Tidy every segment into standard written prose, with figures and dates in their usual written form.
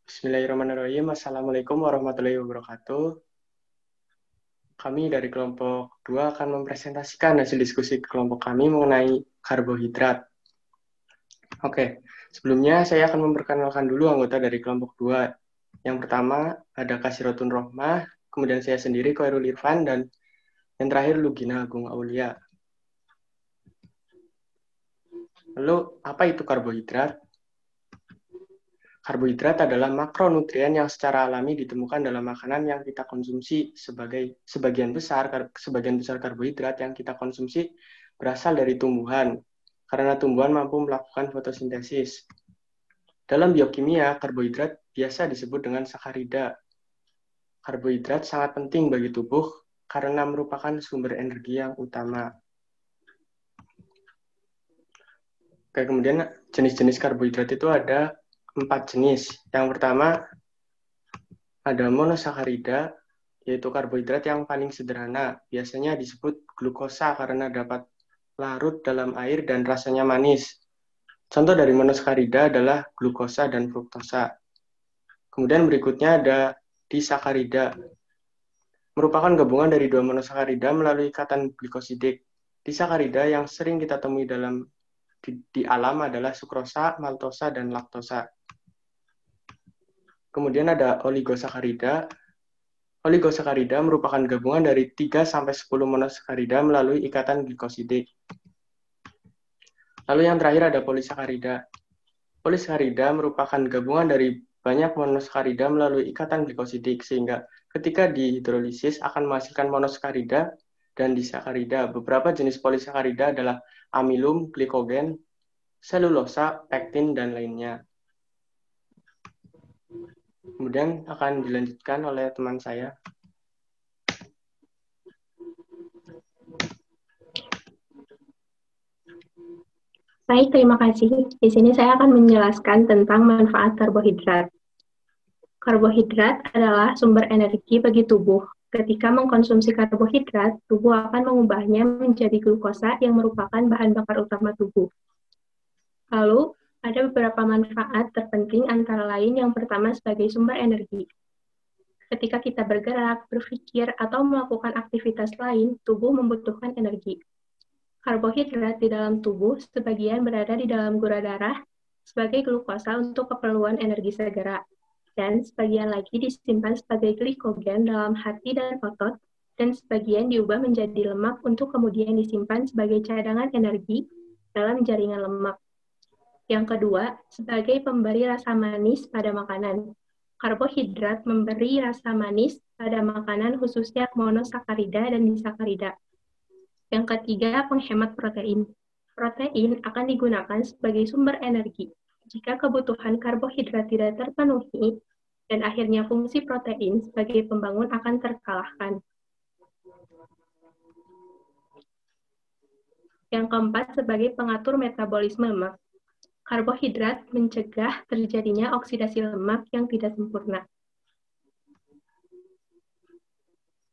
Bismillahirrahmanirrahim. Assalamualaikum warahmatullahi wabarakatuh. Kami dari kelompok 2 akan mempresentasikan hasil diskusi kelompok kami mengenai karbohidrat. Oke, sebelumnya saya akan memperkenalkan dulu anggota dari kelompok 2. Yang pertama ada Kasirotun Rohmah, kemudian saya sendiri Khairul Irfan, dan yang terakhir Lugina Agung Aulia. Lalu, apa itu karbohidrat? Karbohidrat adalah makronutrien yang secara alami ditemukan dalam makanan yang kita konsumsi. Sebagian besar karbohidrat yang kita konsumsi berasal dari tumbuhan, karena tumbuhan mampu melakukan fotosintesis. Dalam biokimia, karbohidrat biasa disebut dengan sakarida. Karbohidrat sangat penting bagi tubuh karena merupakan sumber energi yang utama. Oke, kemudian jenis-jenis karbohidrat itu ada 4 jenis. Yang pertama ada monosakarida, yaitu karbohidrat yang paling sederhana. Biasanya disebut glukosa karena dapat larut dalam air dan rasanya manis. Contoh dari monosakarida adalah glukosa dan fruktosa. Kemudian berikutnya ada disakarida. Merupakan gabungan dari 2 monosakarida melalui ikatan glikosidik. Disakarida yang sering kita temui di alam adalah sukrosa, maltosa, dan laktosa. Kemudian ada oligosakarida. Oligosakarida merupakan gabungan dari 3-10 monosakarida melalui ikatan glikosidik. Lalu yang terakhir ada polisakarida. Polisakarida merupakan gabungan dari banyak monosakarida melalui ikatan glikosidik, sehingga ketika dihidrolisis akan menghasilkan monosakarida dan disakarida. Beberapa jenis polisakarida adalah amilum, glikogen, selulosa, pektin, dan lainnya. Kemudian akan dilanjutkan oleh teman saya. Baik, terima kasih. Di sini saya akan menjelaskan tentang manfaat karbohidrat. Karbohidrat adalah sumber energi bagi tubuh. Ketika mengkonsumsi karbohidrat, tubuh akan mengubahnya menjadi glukosa yang merupakan bahan bakar utama tubuh. Lalu, ada beberapa manfaat terpenting antara lain yang pertama sebagai sumber energi. Ketika kita bergerak, berpikir, atau melakukan aktivitas lain, tubuh membutuhkan energi. Karbohidrat di dalam tubuh sebagian berada di dalam gula darah sebagai glukosa untuk keperluan energi segera, dan sebagian lagi disimpan sebagai glikogen dalam hati dan otot, dan sebagian diubah menjadi lemak untuk kemudian disimpan sebagai cadangan energi dalam jaringan lemak. Yang kedua, sebagai pemberi rasa manis pada makanan. Karbohidrat memberi rasa manis pada makanan khususnya monosakarida dan disakarida. Yang ketiga, penghemat protein. Protein akan digunakan sebagai sumber energi. Jika kebutuhan karbohidrat tidak terpenuhi, dan akhirnya fungsi protein sebagai pembangun akan terkalahkan. Yang keempat, sebagai pengatur metabolisme lemak. Karbohidrat mencegah terjadinya oksidasi lemak yang tidak sempurna.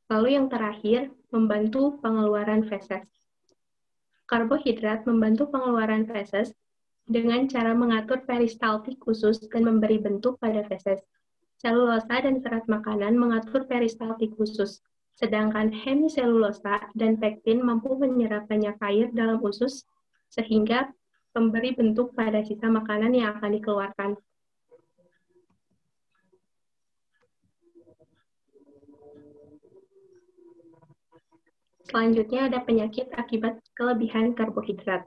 Lalu yang terakhir, membantu pengeluaran feses. Karbohidrat membantu pengeluaran feses dengan cara mengatur peristaltik khusus dan memberi bentuk pada feses. Selulosa dan serat makanan mengatur peristaltik khusus, sedangkan hemiselulosa dan pektin mampu menyerap banyak air dalam usus sehingga memberi bentuk pada sisa makanan yang akan dikeluarkan. Selanjutnya ada penyakit akibat kelebihan karbohidrat.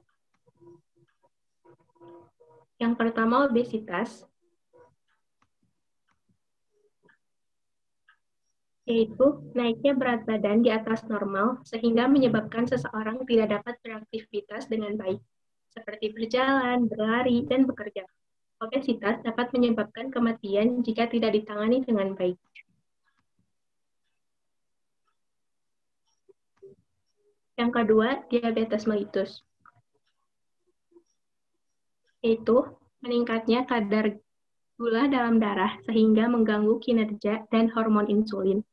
Yang pertama, obesitas, yaitu naiknya berat badan di atas normal sehingga menyebabkan seseorang tidak dapat beraktivitas dengan baik, seperti berjalan, berlari, dan bekerja. Obesitas dapat menyebabkan kematian jika tidak ditangani dengan baik. Yang kedua, diabetes mellitus, yaitu meningkatnya kadar gula dalam darah sehingga mengganggu kinerja dan hormon insulin.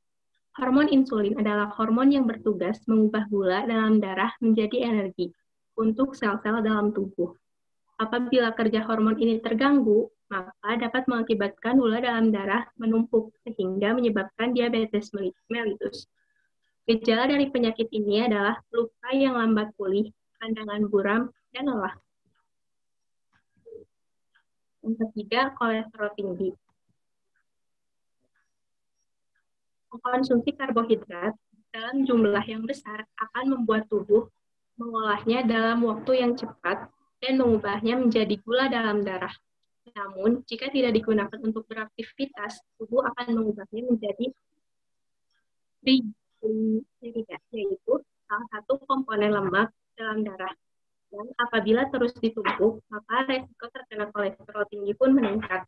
Hormon insulin adalah hormon yang bertugas mengubah gula dalam darah menjadi energi untuk sel-sel dalam tubuh. Apabila kerja hormon ini terganggu, maka dapat mengakibatkan gula dalam darah menumpuk sehingga menyebabkan diabetes mellitus. Gejala dari penyakit ini adalah luka yang lambat pulih, pandangan buram, dan lelah. Yang ketiga, kolesterol tinggi. Mengkonsumsi karbohidrat dalam jumlah yang besar akan membuat tubuh mengolahnya dalam waktu yang cepat dan mengubahnya menjadi gula dalam darah. Namun, jika tidak digunakan untuk beraktivitas, tubuh akan mengubahnya menjadi trigliserida, yaitu salah satu komponen lemak dalam darah. Dan apabila terus ditumpuk, maka resiko terkena kolesterol tinggi pun meningkat.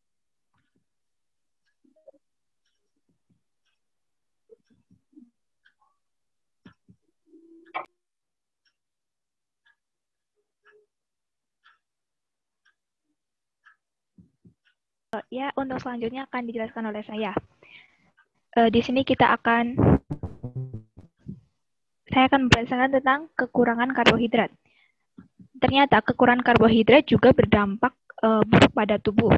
Ya, untuk selanjutnya akan dijelaskan oleh saya. Di sini saya akan membahaskan tentang kekurangan karbohidrat. Ternyata kekurangan karbohidrat juga berdampak buruk pada tubuh.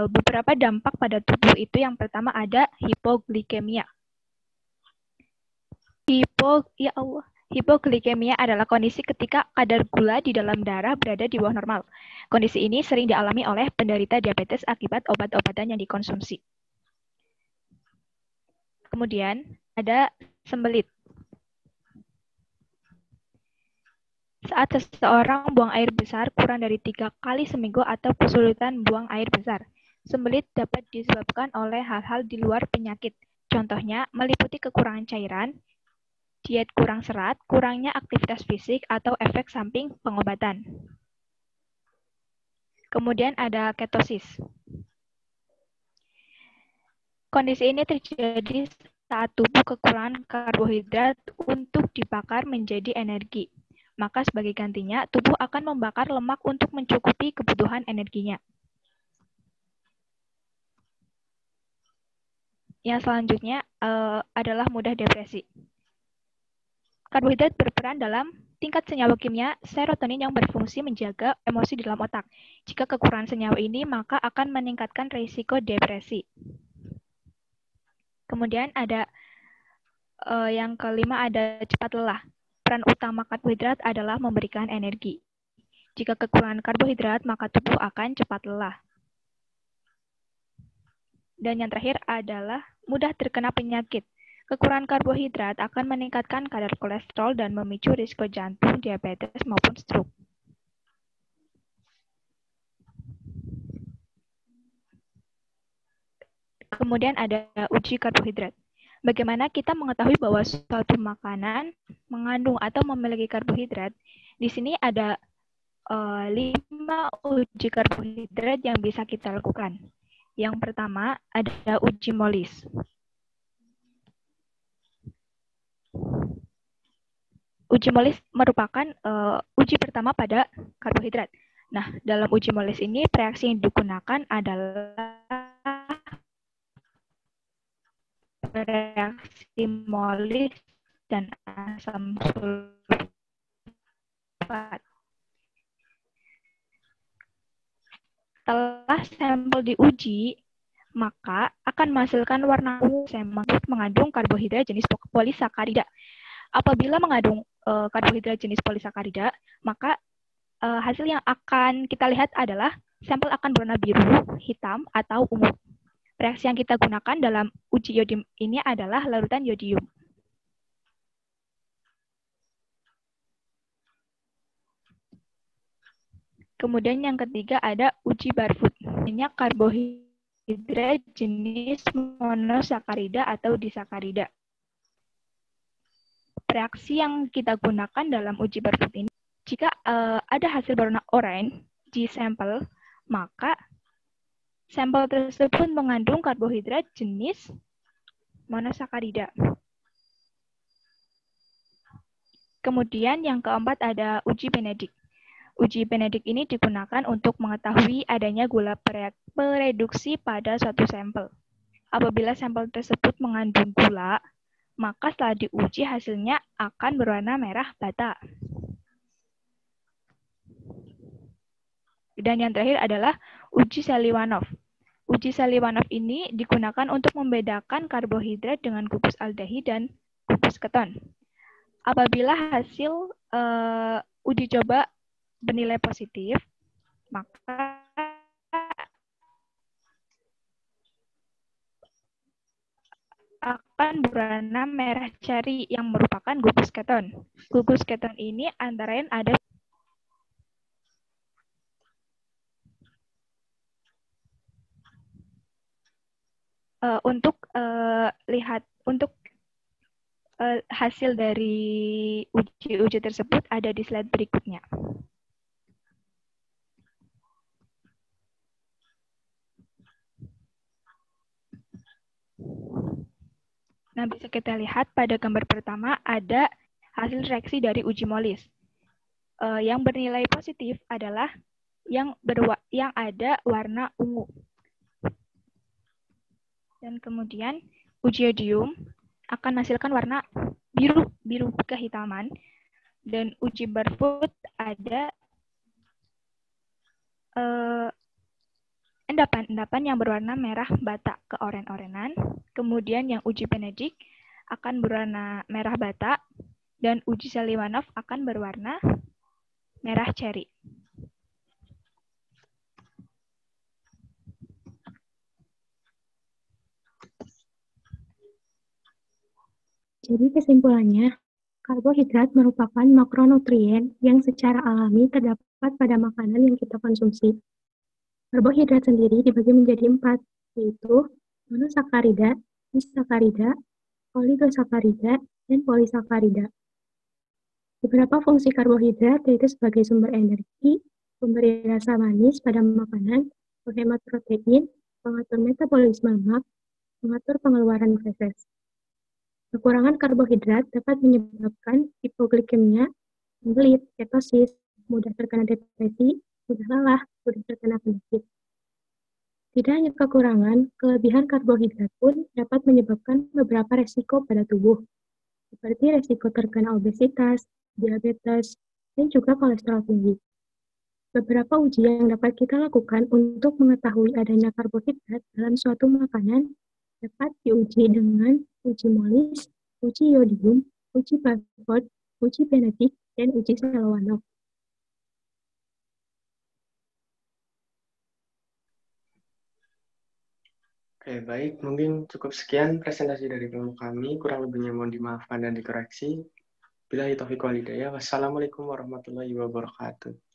Beberapa dampak pada tubuh itu yang pertama ada hipoglikemia. Hipoglikemia adalah kondisi ketika kadar gula di dalam darah berada di bawah normal. Kondisi ini sering dialami oleh penderita diabetes akibat obat-obatan yang dikonsumsi. Kemudian ada sembelit. Saat seseorang buang air besar kurang dari 3 kali seminggu atau kesulitan buang air besar. Sembelit dapat disebabkan oleh hal-hal di luar penyakit. Contohnya meliputi kekurangan cairan, diet kurang serat, kurangnya aktivitas fisik, atau efek samping pengobatan. Kemudian ada ketosis. Kondisi ini terjadi saat tubuh kekurangan karbohidrat untuk dibakar menjadi energi. Maka sebagai gantinya, tubuh akan membakar lemak untuk mencukupi kebutuhan energinya. Yang selanjutnya adalah mudah depresi. Karbohidrat berperan dalam tingkat senyawa kimia serotonin yang berfungsi menjaga emosi di dalam otak. Jika kekurangan senyawa ini, maka akan meningkatkan risiko depresi. Kemudian ada yang kelima ada cepat lelah. Peran utama karbohidrat adalah memberikan energi. Jika kekurangan karbohidrat, maka tubuh akan cepat lelah. Dan yang terakhir adalah mudah terkena penyakit. Kekurangan karbohidrat akan meningkatkan kadar kolesterol dan memicu risiko jantung, diabetes, maupun stroke. Kemudian ada uji karbohidrat. Bagaimana kita mengetahui bahwa suatu makanan mengandung atau memiliki karbohidrat? Di sini ada 5 uji karbohidrat yang bisa kita lakukan. Yang pertama ada uji Molis. Uji Molis merupakan uji pertama pada karbohidrat. Nah, dalam uji Molis ini reaksi yang digunakan adalah reaksi Molis dan asam sulfat. Setelah sampel diuji, maka akan menghasilkan warna ungu yang mengandung karbohidrat jenis polisakarida. Apabila mengandung karbohidrat jenis polisakarida, maka hasil yang akan kita lihat adalah sampel akan berwarna biru, hitam, atau ungu. Reaksi yang kita gunakan dalam uji yodium ini adalah larutan yodium. Kemudian yang ketiga ada uji Barfoot. Ini karbohidrat jenis monosakarida atau disakarida. Reaksi yang kita gunakan dalam uji Barfoot ini, jika ada hasil berwarna oranye di sampel, maka sampel tersebut mengandung karbohidrat jenis monosakarida. Kemudian yang keempat ada uji Benedict. Uji Benedict ini digunakan untuk mengetahui adanya gula pereduksi pada suatu sampel. Apabila sampel tersebut mengandung gula, maka setelah diuji hasilnya akan berwarna merah bata. Dan yang terakhir adalah uji Seliwanov. Uji Seliwanov ini digunakan untuk membedakan karbohidrat dengan gugus aldehid dan gugus keton. Apabila hasil uji coba bernilai positif, maka akan berwarna merah ceri yang merupakan gugus keton. Gugus keton ini antara lain ada untuk hasil dari uji tersebut ada di slide berikutnya. Nah, bisa kita lihat pada gambar pertama ada hasil reaksi dari uji molis. Yang bernilai positif adalah yang ada warna ungu. Dan kemudian uji yodium akan menghasilkan warna biru kehitaman. Dan uji Barfoot ada endapan yang berwarna merah bata ke oren-orenan. Kemudian yang uji Benedict akan berwarna merah bata, dan uji Seliwanov akan berwarna merah ceri. Jadi kesimpulannya, karbohidrat merupakan makronutrien yang secara alami terdapat pada makanan yang kita konsumsi. Karbohidrat sendiri dibagi menjadi 4, yaitu monosakarida, disakarida, oligosakarida, dan polisakarida. Beberapa fungsi karbohidrat yaitu sebagai sumber energi, memberi rasa manis pada makanan, menghemat protein, mengatur metabolisme lemak, mengatur pengeluaran feses. Kekurangan karbohidrat dapat menyebabkan hipoglikemia, membelit, ketosis, mudah terkena depresi, mudah lelah, mudah terkena penyakit. Tidak hanya kekurangan, kelebihan karbohidrat pun dapat menyebabkan beberapa resiko pada tubuh, seperti resiko terkena obesitas, diabetes, dan juga kolesterol tinggi. Beberapa uji yang dapat kita lakukan untuk mengetahui adanya karbohidrat dalam suatu makanan dapat diuji dengan uji molis, uji yodium, uji Barfoot, uji Benedict, dan uji Seliwanov. Oke, baik. Mungkin cukup sekian presentasi dari kelompok kami. Kurang lebihnya mohon dimaafkan dan dikoreksi. Billahi taufiq wal hidayah. Wassalamualaikum warahmatullahi wabarakatuh.